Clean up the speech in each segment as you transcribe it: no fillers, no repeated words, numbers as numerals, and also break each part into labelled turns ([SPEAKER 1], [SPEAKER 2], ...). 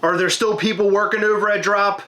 [SPEAKER 1] Are there still people working over at Droppp?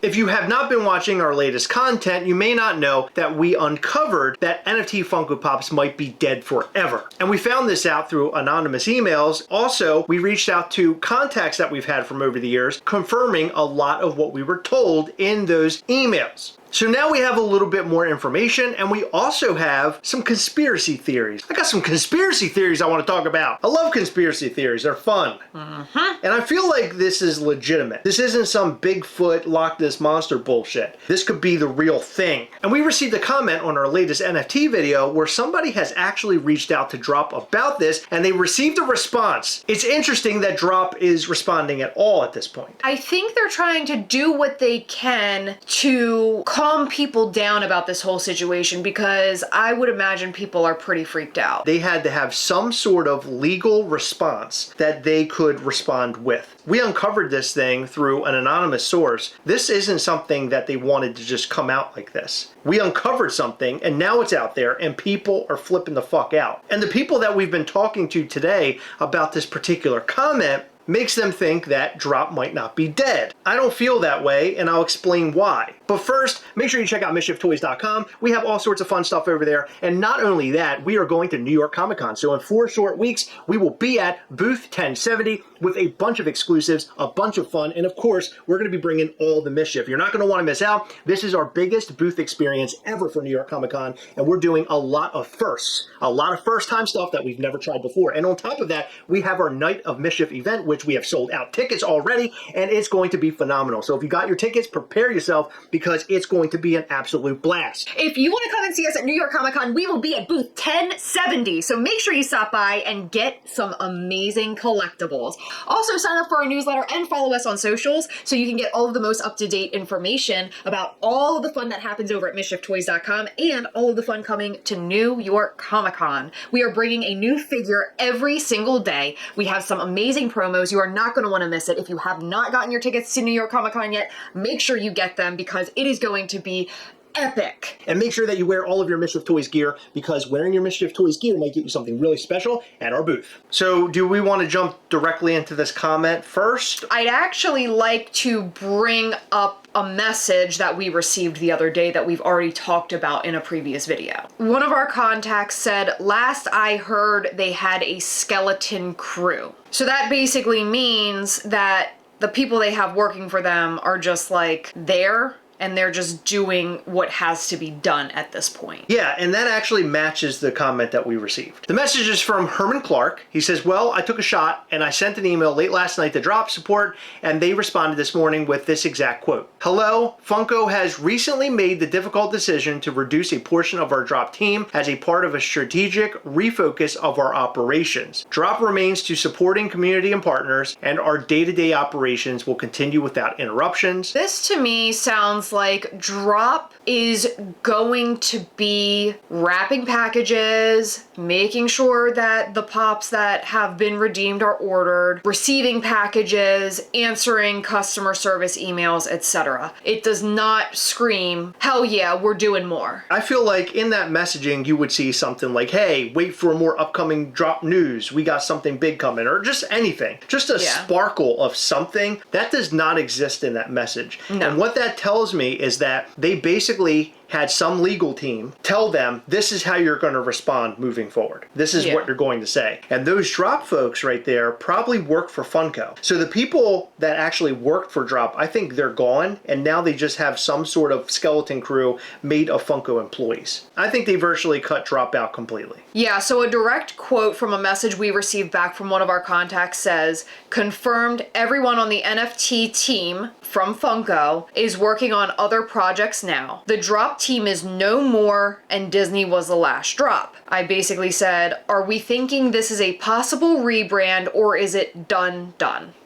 [SPEAKER 1] If you have not been watching our latest content, you may not know that we uncovered that NFT Funko Pops might be dead forever. And we found this out through anonymous emails. Also, we reached out to contacts that we've had from over the years, confirming a lot of what we were told in those emails. So now we have a little bit more information, and we also have some conspiracy theories. I got some conspiracy theories I want to talk about. I love conspiracy theories. They're fun. And I feel like this is legitimate. This isn't some Bigfoot Loch Ness Monster bullshit. This could be the real thing. And we received a comment on our latest NFT video where somebody has actually reached out to Droppp about this, and they received a response. It's interesting that Droppp is responding at all at this point.
[SPEAKER 2] I think they're trying to do what they can to calm people down about this whole situation, because I would imagine people are pretty freaked out.
[SPEAKER 1] They had to have some sort of legal response that they could respond with. We uncovered this thing through an anonymous source. This isn't something that they wanted to just come out like this. We uncovered something, and now it's out there, and people are flipping the fuck out. And the people that we've been talking to today about this particular comment makes them think that Droppp might not be dead. I don't feel that way, and I'll explain why. But first, make sure you check out MISCHIEFtoys.com. We have all sorts of fun stuff over there, and not only that, we are going to New York Comic Con. So in 4 short weeks, we will be at booth 1070 with a bunch of exclusives, a bunch of fun, and of course, we're going to be bringing all the Mischief. You're not going to want to miss out. This is our biggest booth experience ever for New York Comic Con, and we're doing a lot of firsts, a lot of first-time stuff that we've never tried before. And on top of that, we have our Night of Mischief event, which we have sold out tickets already, and it's going to be phenomenal. So if you got your tickets, prepare yourself, because it's going to be an absolute blast.
[SPEAKER 2] If you want to come and see us at New York Comic Con, we will be at booth 1070. So make sure you stop by and get some amazing collectibles. Also, sign up for our newsletter and follow us on socials so you can get all of the most up-to-date information about all of the fun that happens over at MISCHIEFtoys.com and all of the fun coming to New York Comic Con. We are bringing a new figure every single day. We have some amazing promos. You are not going to want to miss it. If you have not gotten your tickets to New York Comic Con yet, make sure you get them, because it is going to be epic.
[SPEAKER 1] And make sure that you wear all of your Mischief Toys gear, because wearing your Mischief Toys gear might get you something really special at our booth. So do we want to jump directly into this comment first?
[SPEAKER 2] I'd actually like to bring up a message that we received the other day that we've already talked about in a previous video. One of our contacts said, last I heard they had a skeleton crew. So that basically means that the people they have working for them are just like there, and they're just doing what has to be done at this point.
[SPEAKER 1] Yeah, and that actually matches the comment that we received. The message is from Herman Clark. He says, well, I took a shot and I sent an email late last night to Droppp support, and they responded this morning with this exact quote. Hello, Funko has recently made the difficult decision to reduce a portion of our Droppp team as a part of a strategic refocus of our operations. Droppp remains to supporting community and partners, and our day-to-day operations will continue without interruptions.
[SPEAKER 2] This to me sounds like Droppp is going to be wrapping packages, making sure that the pops that have been redeemed are ordered, receiving packages, answering customer service emails, etc. It does not scream, hell yeah, we're doing more.
[SPEAKER 1] I feel like in that messaging, you would see something like, hey, wait for more upcoming Droppp news. We got something big coming, or just anything. Just a sparkle of something. That does not exist in that message. No. And what that tells me is that they basically had some legal team tell them, this is how you're going to respond moving forward. This is what you're going to say. And those Droppp folks right there probably work for Funko. So the people that actually worked for Droppp, I think they're gone, and now they just have some sort of skeleton crew made of Funko employees. I think they virtually cut Droppp out completely.
[SPEAKER 2] Yeah, so a direct quote from a message we received back from one of our contacts says, confirmed everyone on the NFT team from Funko is working on other projects now. The Droppp team is no more, and Disney was the last drop. I basically said, are we thinking this is a possible rebrand, or is it done?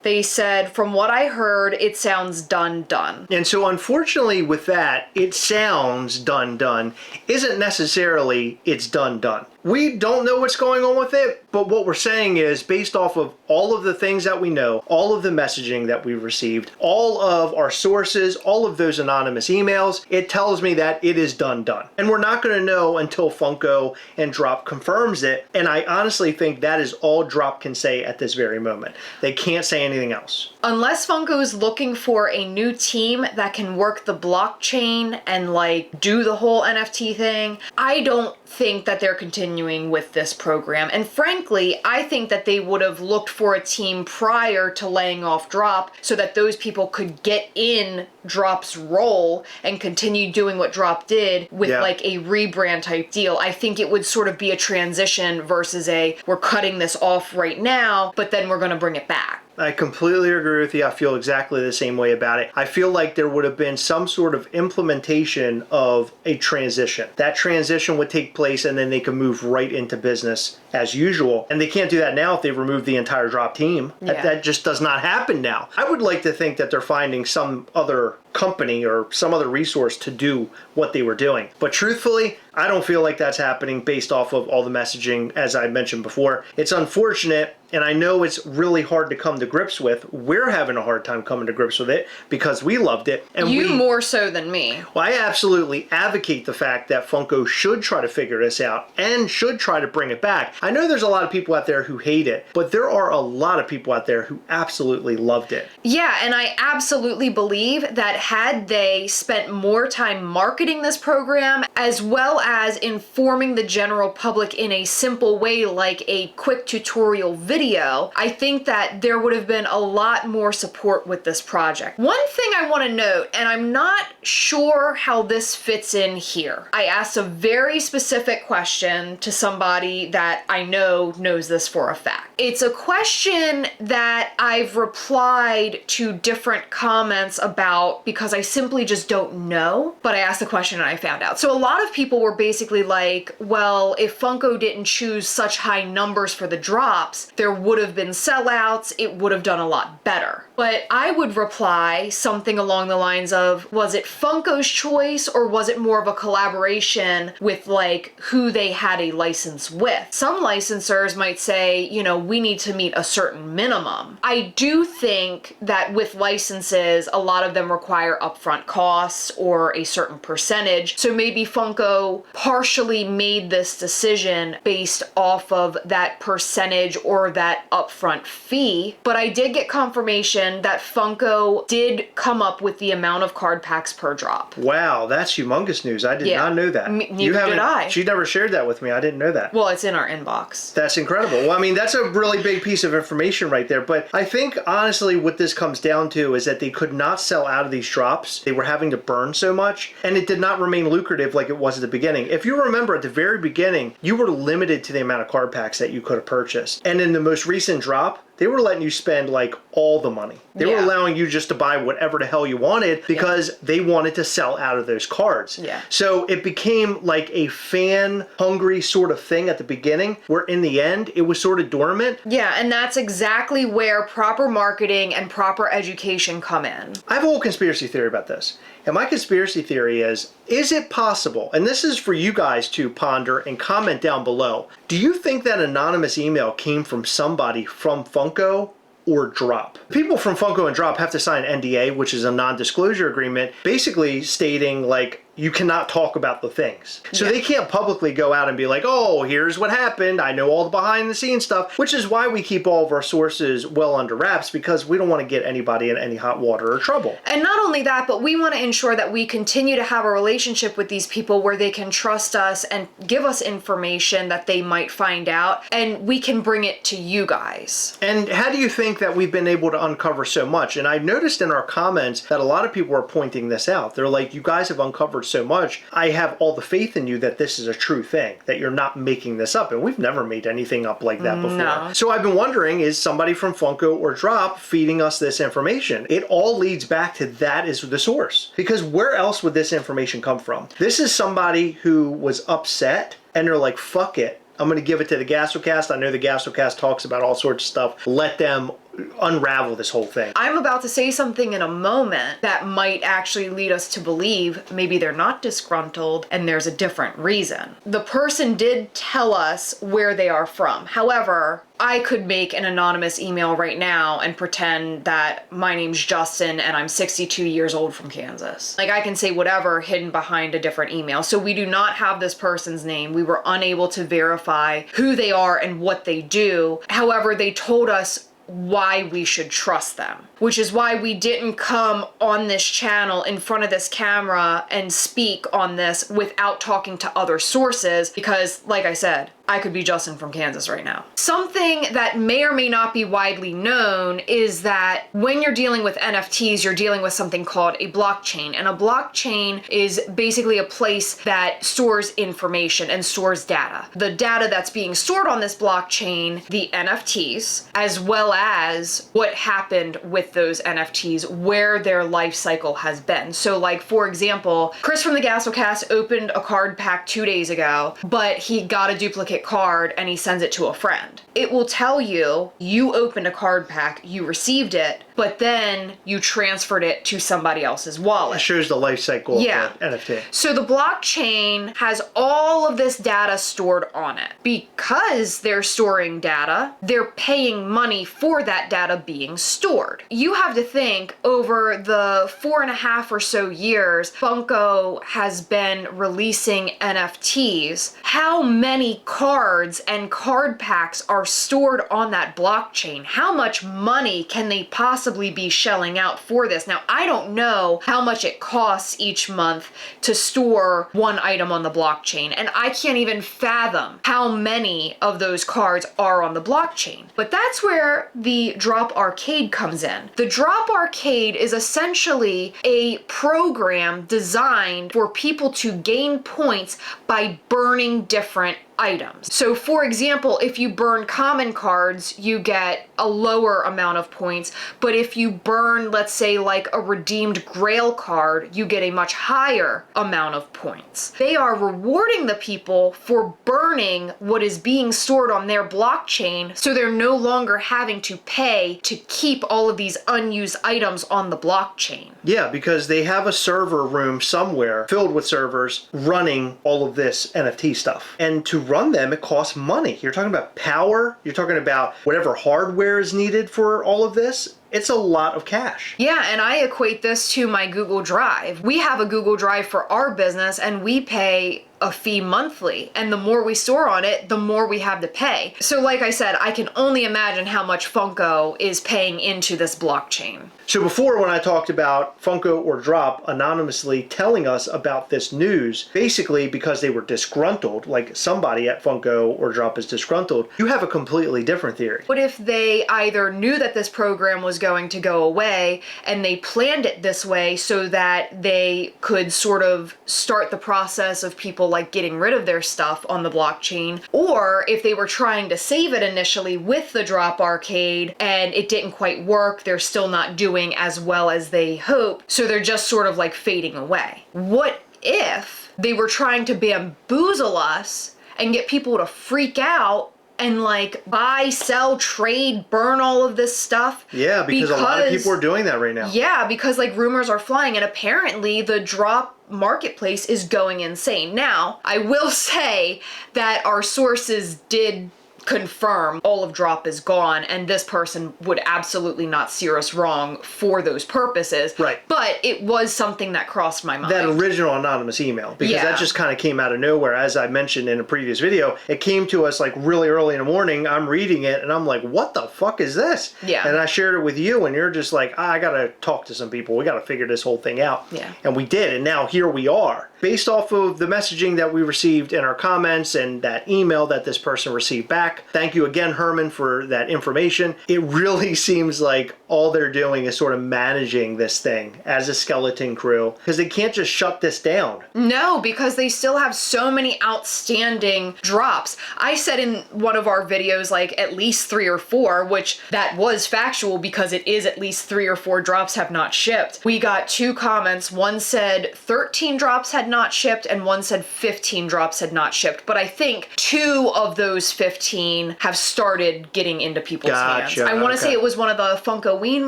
[SPEAKER 2] They said, from what I heard, it sounds done.
[SPEAKER 1] And so unfortunately with that, it sounds done isn't necessarily it's done. We don't know what's going on with it, but what we're saying is based off of all of the things that we know, all of the messaging that we've received, all of our sources, all of those anonymous emails, it tells me that it is done. And we're not going to know until Funko and Droppp confirms it. And I honestly think that is all Droppp can say at this very moment. They can't say anything else.
[SPEAKER 2] Unless Funko's looking for a new team that can work the blockchain and like do the whole NFT thing, I don't think that they're continuing with this program. And frankly, I think that they would have looked for a team prior to laying off Droppp so that those people could get in Dropp's role and continue doing what Droppp did with like a rebrand type deal. I think it would sort of be a transition versus a we're cutting this off right now, but then we're going to bring it back.
[SPEAKER 1] I completely agree with you. I feel exactly the same way about it. I feel like there would have been some sort of implementation of a transition. That transition would take place and then they could move right into business as usual. And they can't do that now if they've removed the entire Droppp team.
[SPEAKER 2] Yeah.
[SPEAKER 1] That just does not happen now. I would like to think that they're finding some other company or some other resource to do what they were doing. But truthfully, I don't feel like that's happening based off of all the messaging, as I mentioned before. It's unfortunate, and I know it's really hard to come to grips with. We're having a hard time coming to grips with it because we loved it. And
[SPEAKER 2] you more so than me.
[SPEAKER 1] Well, I absolutely advocate the fact that Funko should try to figure this out and should try to bring it back. I know there's a lot of people out there who hate it, but there are a lot of people out there who absolutely loved it.
[SPEAKER 2] Yeah, and I absolutely believe that had they spent more time marketing this program as well as informing the general public in a simple way like a quick tutorial video, I think that there would have been a lot more support with this project. One thing I want to note, and I'm not sure how this fits in here. I asked a very specific question to somebody that I know knows this for a fact. It's a question that I've replied to different comments about because I simply just don't know, but I asked the question and I found out. So a lot of people were basically like, well, if Funko didn't choose such high numbers for the drops, there would have been sellouts, it would have done a lot better. But I would reply something along the lines of, was it Funko's choice or was it more of a collaboration with like who they had a license with? Some licensors might say, you know, we need to meet a certain minimum. I do think that with licenses, a lot of them require upfront costs or a certain percentage. So maybe Funko partially made this decision based off of that percentage or that upfront fee. But I did get confirmation that Funko did come up with the amount of card packs per drop.
[SPEAKER 1] Wow, that's humongous news. I did not know that.
[SPEAKER 2] Neither did I.
[SPEAKER 1] She never shared that with me. I didn't know that.
[SPEAKER 2] Well, it's in our inbox.
[SPEAKER 1] That's incredible. Well, I mean, that's a really big piece of information right there. But I think, honestly, what this comes down to is that they could not sell out of these drops. They were having to burn so much, and it did not remain lucrative like it was at the beginning. If you remember, at the very beginning, you were limited to the amount of card packs that you could have purchased. And in the most recent drop, they were letting you spend like all the money. They were allowing you just to buy whatever the hell you wanted because they wanted to sell out of those cards.
[SPEAKER 2] Yeah.
[SPEAKER 1] So it became like a fan hungry sort of thing at the beginning where in the end it was sort of dormant.
[SPEAKER 2] Yeah, and that's exactly where proper marketing and proper education come in.
[SPEAKER 1] I have a whole conspiracy theory about this. And my conspiracy theory is it possible, and this is for you guys to ponder and comment down below, do you think that anonymous email came from somebody from Funko or Droppp? People from Funko and Droppp have to sign an NDA, which is a non-disclosure agreement, basically stating like, you cannot talk about the things. So they can't publicly go out and be like, oh, here's what happened. I know all the behind the scenes stuff, which is why we keep all of our sources well under wraps because we don't want to get anybody in any hot water or trouble.
[SPEAKER 2] And not only that, but we want to ensure that we continue to have a relationship with these people where they can trust us and give us information that they might find out and we can bring it to you guys.
[SPEAKER 1] And how do you think that we've been able to uncover so much? And I noticed in our comments that a lot of people are pointing this out. They're like, you guys have uncovered so much. I have all the faith in you that this is a true thing, that you're not making this up. And we've never made anything up like that before.
[SPEAKER 2] No.
[SPEAKER 1] So I've been wondering, is somebody from Funko or Droppp feeding us this information? It all leads back to that is the source. Because where else would this information come from? This is somebody who was upset and they're like, fuck it. I'm going to give it to the Gastlecast. I know the Gastlecast talks about all sorts of stuff. Let them unravel this whole thing.
[SPEAKER 2] I'm about to say something in a moment that might actually lead us to believe maybe they're not disgruntled and there's a different reason. The person did tell us where they are from. However, I could make an anonymous email right now and pretend that my name's Justin and I'm 62 years old from Kansas. Like, I can say whatever hidden behind a different email. So we do not have this person's name. We were unable to verify who they are and what they do. However, they told us why we should trust them, which is why we didn't come on this channel in front of this camera and speak on this without talking to other sources, because like I said, I could be Justin from Kansas right now. Something that may or may not be widely known is that when you're dealing with NFTs, you're dealing with something called a blockchain. And a blockchain is basically a place that stores information and stores data. The data that's being stored on this blockchain, the NFTs, as well as what happened with those NFTs, where their life cycle has been. So like, for example, Chris from the Gastlecast opened a card pack 2 days ago, but he got a duplicate card and he sends it to a friend. It will tell you, you opened a card pack, you received it, but then you transferred it to somebody else's wallet.
[SPEAKER 1] It shows the life cycle of the NFT.
[SPEAKER 2] So the blockchain has all of this data stored on it. Because they're storing data, they're paying money for that data being stored. You have to think, over the 4.5 or so years Funko has been releasing NFTs, how many cards and card packs are stored on that blockchain? How much money can they possibly be shelling out for this? Now, I don't know how much it costs each month to store one item on the blockchain, and I can't even fathom how many of those cards are on the blockchain. But that's where the Droppp Arcade comes in. The Droppp Arcade is essentially a program designed for people to gain points by burning different items. So for example, if you burn common cards, you get a lower amount of points, but if you burn, let's say, like a redeemed Grail card, you get a much higher amount of points. They are rewarding the people for burning what is being stored on their blockchain, so they're no longer having to pay to keep all of these unused items on the blockchain.
[SPEAKER 1] Yeah, because they have a server room somewhere filled with servers running all of this NFT stuff. And to run them, it costs money. You're talking about power, you're talking about whatever hardware is needed for all of this. It's a lot of cash.
[SPEAKER 2] Yeah, and I equate this to my Google Drive. We have a Google Drive for our business and we pay a fee monthly, and the more we store on it, the more we have to pay. So like I said, I can only imagine how much Funko is paying into this blockchain.
[SPEAKER 1] So before, when I talked about Funko or Droppp anonymously telling us about this news, basically because they were disgruntled, like somebody at Funko or Droppp is disgruntled, you have a completely different theory.
[SPEAKER 2] What if they either knew that this program was going to go away and they planned it this way so that they could sort of start the process of people like getting rid of their stuff on the blockchain, or if they were trying to save it initially with the Droppp Arcade and it didn't quite work, they're still not doing as well as they hope, so they're just sort of like fading away. What if they were trying to bamboozle us and get people to freak out and like buy, sell, trade, burn all of this stuff?
[SPEAKER 1] Yeah, because a lot of people are doing that right now.
[SPEAKER 2] Yeah, because like rumors are flying, and apparently the Droppp marketplace is going insane. Now, I will say that our sources did confirm all of Droppp is gone, and this person would absolutely not steer us wrong for those purposes.
[SPEAKER 1] Right.
[SPEAKER 2] But it was something that crossed my mind.
[SPEAKER 1] That original anonymous email, because that just kind of came out of nowhere. As I mentioned in a previous video, it came to us like really early in the morning. I'm reading it and I'm like, what the fuck is this?
[SPEAKER 2] Yeah.
[SPEAKER 1] And I shared it with you and you're just like, I gotta talk to some people. We gotta figure this whole thing out.
[SPEAKER 2] Yeah.
[SPEAKER 1] And we did, and now here we are. Based off of the messaging that we received in our comments and that email that this person received back, thank you again, Herman, for that information. It really seems like all they're doing is sort of managing this thing as a skeleton crew, because they can't just shut this down.
[SPEAKER 2] No, because they still have so many outstanding drops. I said in one of our videos like at least 3 or 4, which that was factual because it is at least 3 or 4 drops have not shipped. We got 2 comments. One said 13 drops had not shipped and one said 15 drops had not shipped. But I think 2 of those 15 2019 have started getting into people's hands.
[SPEAKER 1] Gotcha,
[SPEAKER 2] I want to
[SPEAKER 1] okay.
[SPEAKER 2] say it was one of the Funkoween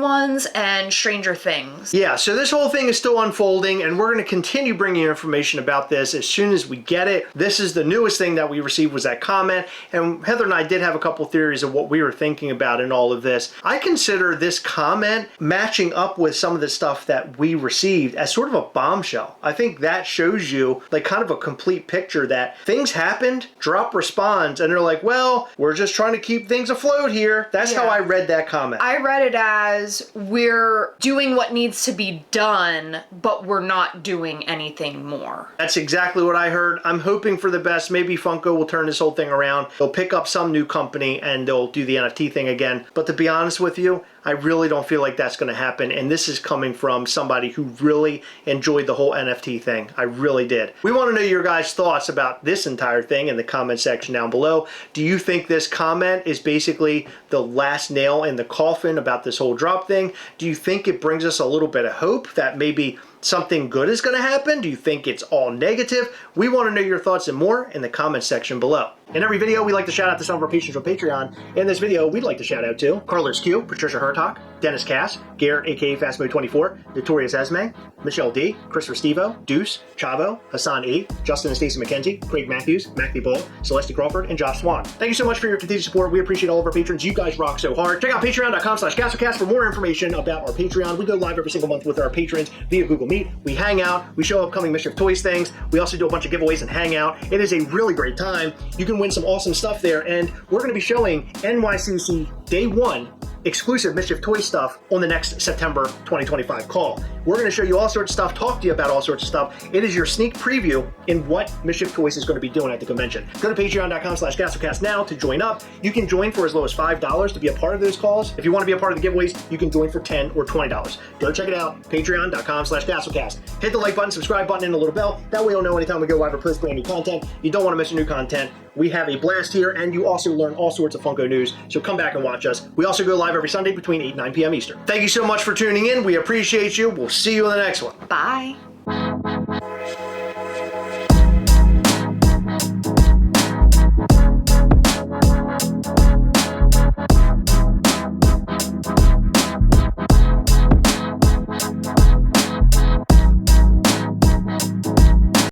[SPEAKER 2] ones and Stranger Things.
[SPEAKER 1] Yeah, so this whole thing is still unfolding, and we're going to continue bringing you information about this as soon as we get it. This is the newest thing that we received, was that comment, and Heather and I did have a couple theories of what we were thinking about in all of this. I consider this comment matching up with some of the stuff that we received as sort of a bombshell. I think that shows you like kind of a complete picture that things happened, Droppp responds, and they're like, well, we're just trying to keep things afloat here. That's how I read that comment.
[SPEAKER 2] I read it as, we're doing what needs to be done, but we're not doing anything more.
[SPEAKER 1] That's exactly what I heard. I'm hoping for the best. Maybe Funko will turn this whole thing around. They'll pick up some new company and they'll do the NFT thing again. But to be honest with you, I really don't feel like that's going to happen. And this is coming from somebody who really enjoyed the whole NFT thing. I really did. We want to know your guys' thoughts about this entire thing in the comment section down below. Do you think this comment is basically the last nail in the coffin about this whole Droppp thing? Do you think it brings us a little bit of hope that maybe something good is going to happen? Do you think it's all negative? We want to know your thoughts and more in the comment section below. In every video, we like to shout out to some of our patrons on Patreon. In this video, we'd like to shout out to Carlos Q, Patricia Hertog, Dennis Cass, Garrett aka FastMode24, Notorious Esme, Michelle D, Christopher Stevo, Deuce, Chavo, Hassan E, Justin and Stacey McKenzie, Craig Matthews, Mackie Bull, Celeste Crawford, and Josh Swan. Thank you so much for your continued support. We appreciate all of our patrons. You guys rock so hard. Check out patreon.com/Gastlecast for more information about our Patreon. We go live every single month with our patrons via Google Meet. We hang out. We show upcoming Mischief Toys things. We also do a bunch of giveaways and hang out. It is a really great time. You can win some awesome stuff there, and we're going to be showing NYCC Day 1 exclusive Mischief Toy stuff on the next September 2025 call. We're going to show you all sorts of stuff, talk to you about all sorts of stuff. It is your sneak preview in what Mischief Toys is going to be doing at the convention. Go to patreon.com/Gastlecast now to join up. You can join for as low as $5 to be a part of those calls. If you want to be a part of the giveaways, you can join for $10 or $20. Go check it out, patreon.com/Gastlecast. Hit the like button, subscribe button, and the little bell. That way you'll know anytime we go live or post brand new content. You don't want to miss your new content. We have a blast here, and you also learn all sorts of Funko news, so come back and watch us. We also go live every Sunday between 8 and 9 p.m. Eastern. Thank you so much for tuning in. We appreciate you. We'll see you in the next one.
[SPEAKER 2] Bye.